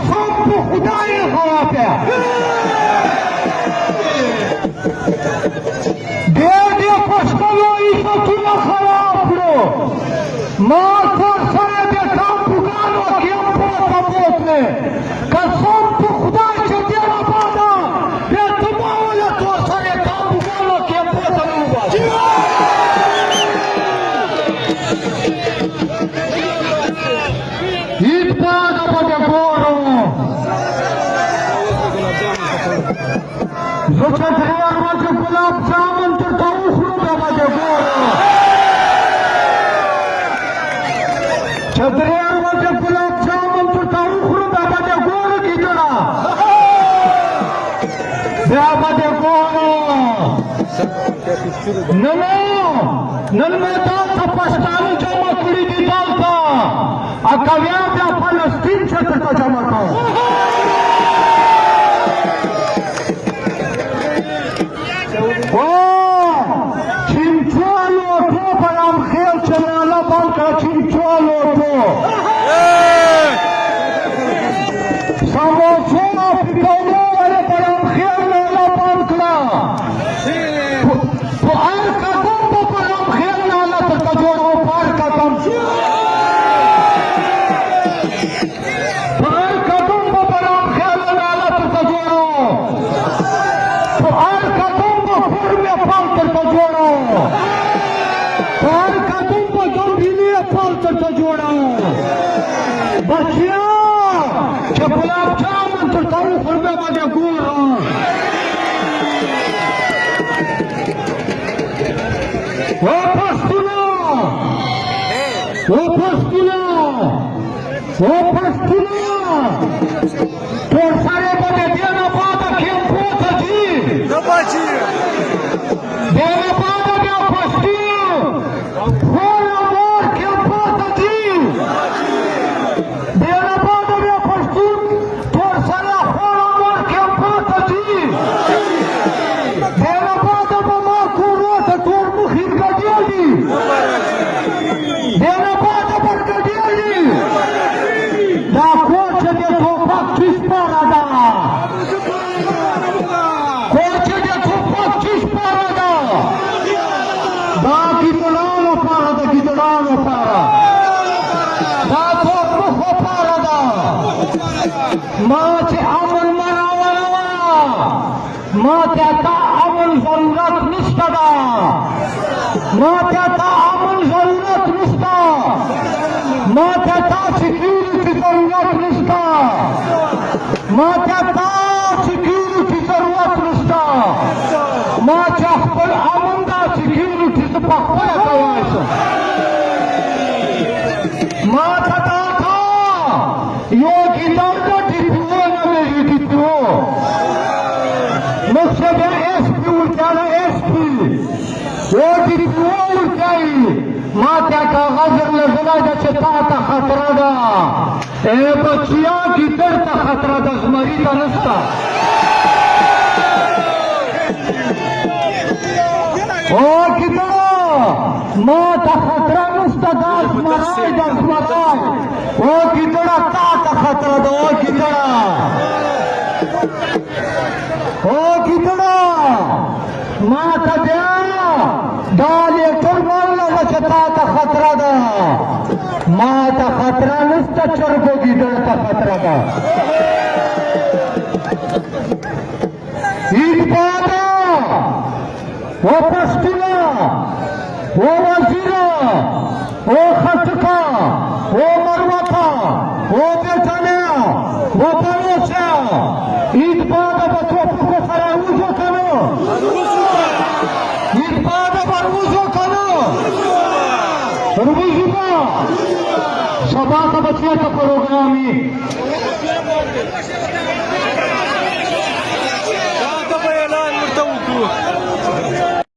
قسم په خدای خرابه دې پښتنو عزتونه خراب کړو ما ټول سره د کمپوګانو کې پورته بوتله قسم په خدای چې دې نه بادا بیا تمامه ټول سره کمپوګانو کې پورته نه وباسي Итак, по-доброму. Зачатрян ваше гулаб джаман туртаухру да по-доброму. Чатрян ваше гулаб джаман туртаухру да по-доброму кидра. Да по-доброму. نن میدان ته پښتانه جمع کړي دي دلته اکویا بیا فلسطین چتر ته جمع کړو چمچوالو تو برام خیل چلاله بند کړه چمچوالو تو سموسو پکولو ولې برام خیل لاله بند کړه بچیا چې ګلاب جامن تر تاو خوربه باندې ګورو او پښتونو ټول سره باندې دی نه پاته کې پوته دي نه بچي دی نه پاته بیا پښتو خور امور کې پوته دي ما چې امن مراوله ما ته تا امن ضرورت نشته ده ما ته تا امن ضرورت نشته ما ته تا سکیورټي ضرورت نشته ما ته تا سکیورټي ضرورت نشته ما چې خپل امن دا سکیورټي ته په خپله کولی شم ما ته تا یو کتاب مخشى اس پی ورکانا اس پی وہ ڈپو ورکائی ما کیا کاغذ لزنا دا چتا تا خطرہ دا اے بچیا کی در تا خطرہ دا زمری تا نستا او کتنا ما تا خطرہ نستا دا زمرائی دا زمرائی او کتنا تا خطرہ دا او کتنا او کتنا ما ته بیا دا لیټر ماله چې تا ته خطره ده ما ته خطره نشته چرګو ګیدړ ته خطره ده ایرباده او پښتونه او وزیره او خټکه او مروته او بیټنیا او بلوچه ایرباده به توپکو سره وځو که نه ایرباده به وځو که نه وځو به سبا ته به چېرته پروګرام وي دا به اعلان ورته وکړو